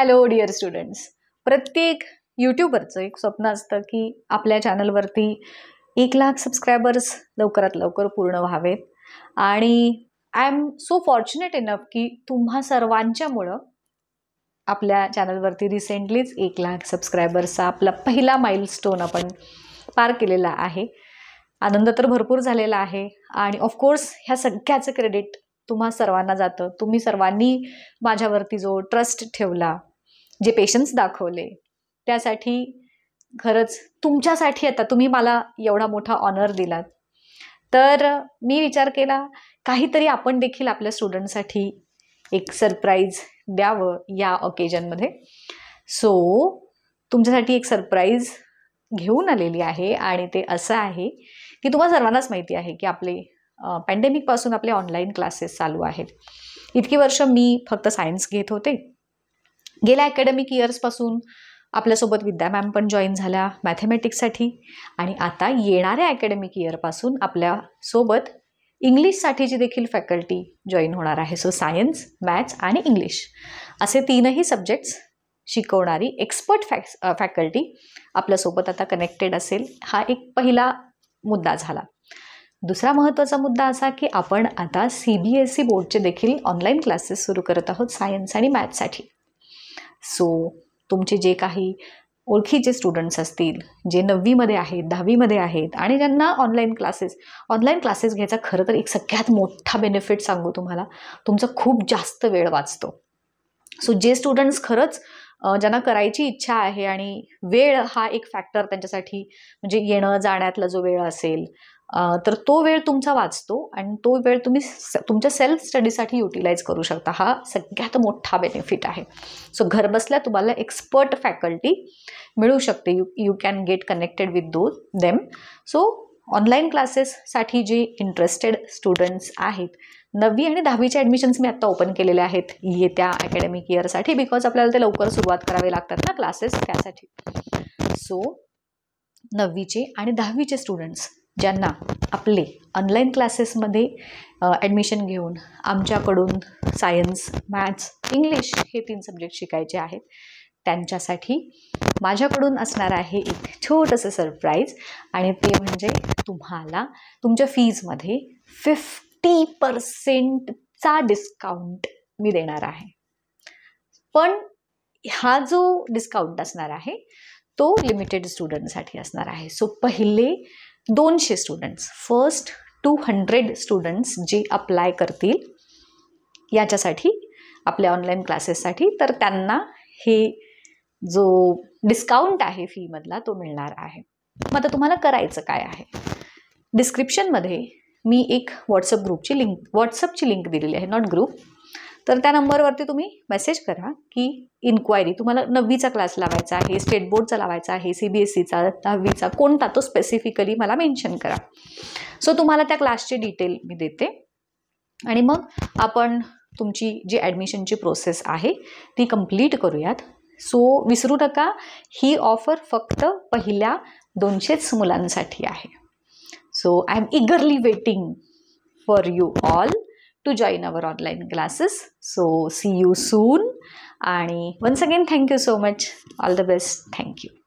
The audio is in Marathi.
Hello dear students. प्रत्येक यूट्यूबरचं एक स्वप्न असतं की आपल्या चॅनलवरती 1,00,000 सबस्क्रायबर्स लवकरात लवकर पूर्ण व्हावेत. आणि I am so fortunate enough की तुम्हा सर्वांच्यामुळं आपल्या चॅनलवरती रिसेंटलीच 1,00,000 सबस्क्रायबर्सचा आपला पहिला माइलस्टोन आपण पार केलेला आहे. आनंद तर भरपूर झालेला आहे आणि ऑफकोर्स ह्या सगळ्याचं क्रेडिट तुम्हा सर्वांना जातं. तुम्ही सर्वांनी माझ्यावरती जो ट्रस्ट ठेवला, जे पेशन्स दाखवले, त्यासाठी खरंच तुमच्यासाठी आता तुम्ही मला एवढा मोठा ऑनर दिलात. तर मी विचार केला काहीतरी आपण देखील आपल्या स्टुडंटसाठी एक सरप्राईज द्यावं या ओकेजनमध्ये. सो तुमच्यासाठी एक सरप्राईज घेऊन आलेली आहे आणि ते असं आहे की तुम्हाला सर्वांनाच माहिती आहे की आपले पॅन्डेमिकपासून आपले ऑनलाईन क्लासेस चालू आहेत. इतकी वर्ष मी फक्त सायन्स घेत होते. गेल्या अकॅडमिक इयर्सपासून आपल्यासोबत विद्या मॅम पण जॉईन झाल्या मॅथेमॅटिक्ससाठी आणि आता येणाऱ्या अकॅडमिक इयरपासून आपल्यासोबत इंग्लिशसाठीची देखील फॅकल्टी जॉईन होणार आहे. सो सायन्स, मॅथ्स आणि इंग्लिश असे तीनही सब्जेक्ट्स शिकवणारी एक्सपर्ट फॅकल्टी आपल्यासोबत आता कनेक्टेड असेल. हा एक पहिला मुद्दा झाला. दुसरा महत्त्वाचा मुद्दा असा की आपण आता CBSE बोर्डचे देखील ऑनलाईन क्लासेस सुरू करत आहोत सायन्स आणि मॅथ्ससाठी. सो तुमचे जे काही ओळखीचे स्टुडंट्स असतील, जे 9वीमध्ये आहेत, 10वीमध्ये आहेत आणि ज्यांना ऑनलाईन क्लासेस घ्यायचा खरं तर एक सगळ्यात मोठा बेनिफिट सांगू तुम्हाला, तुमचा खूप जास्त वेळ वाचतो. सो जे स्टुडंट्स खरंच ज्यांना करायची इच्छा आहे आणि वेळ हा एक फॅक्टर त्यांच्यासाठी म्हणजे येणं जाण्यातला जो वेळ असेल तर तो वेळ तुमचा वाचतो आणि तो वेळ तुम्ही तुमच्या सेल्फ स्टडीसाठी युटिलाइज करू शकता. हा सगळ्यात मोठा बेनिफिट आहे. सो घरबसल्या तुम्हाला एक्सपर्ट फॅकल्टी मिळू शकते. You can get connected with them. So online क्लासेससाठी जे इंटरेस्टेड स्टुडंट्स आहेत, 9वी आणि 10वीचे ॲडमिशन्स मी आत्ता ओपन केलेले आहेत येत्या अकॅडमिक इयरसाठी, बिकॉज आपल्याला ते लवकर सुरुवात करावे लागतात ना क्लासेस त्यासाठी. सो 9वीचे आणि 10वीचे स्टुडंट्स ज्यांना आपले ऑनलाईन क्लासेसमध्ये ॲडमिशन घेऊन आमच्याकडून सायन्स, मॅथ्स, इंग्लिश हे 3 सब्जेक्ट शिकायचे आहेत, त्यांच्यासाठी माझ्याकडून असणार आहे एक छोटंसं सरप्राईज. आणि ते म्हणजे तुम्हाला तुमच्या फीजमध्ये 50% डिस्काउंट मी देणार आहे. पण हा जो डिस्काउंट असणार आहे तो लिमिटेड स्टुडंटसाठी असणार आहे. सो पहिले 200 स्टुडंट्स, फर्स्ट 200 स्टुडंट्स जे अप्लाय करतील याच्यासाठी आपल्या ऑनलाईन क्लासेससाठी, तर त्यांना हे जो डिस्काउंट आहे फीमधला तो मिळणार आहे. मग आता तुम्हाला करायचं काय आहे, डिस्क्रिप्शनमध्ये मी एक व्हॉट्सअपची लिंक दिलेली आहे, नॉट ग्रुप. तर त्या नंबरवरती तुम्ही मेसेज करा की इन्क्वायरी, तुम्हाला 9वीचा क्लास लावायचा आहे, स्टेट बोर्डचा लावायचा आहे, CBSEचा, 10वीचा, कोणता तो स्पेसिफिकली मला मेन्शन करा. सो तुम्हाला त्या क्लासचे डिटेल मी देते आणि मग आपण तुमची जी ॲडमिशनची प्रोसेस आहे ती कंप्लीट करूयात. सो विसरू नका, ही ऑफर फक्त पहिल्या 200च मुलांसाठी आहे. So I am eagerly waiting for you all to join our online classes. So see you soon. And once again, thank you so much. All the best. Thank you.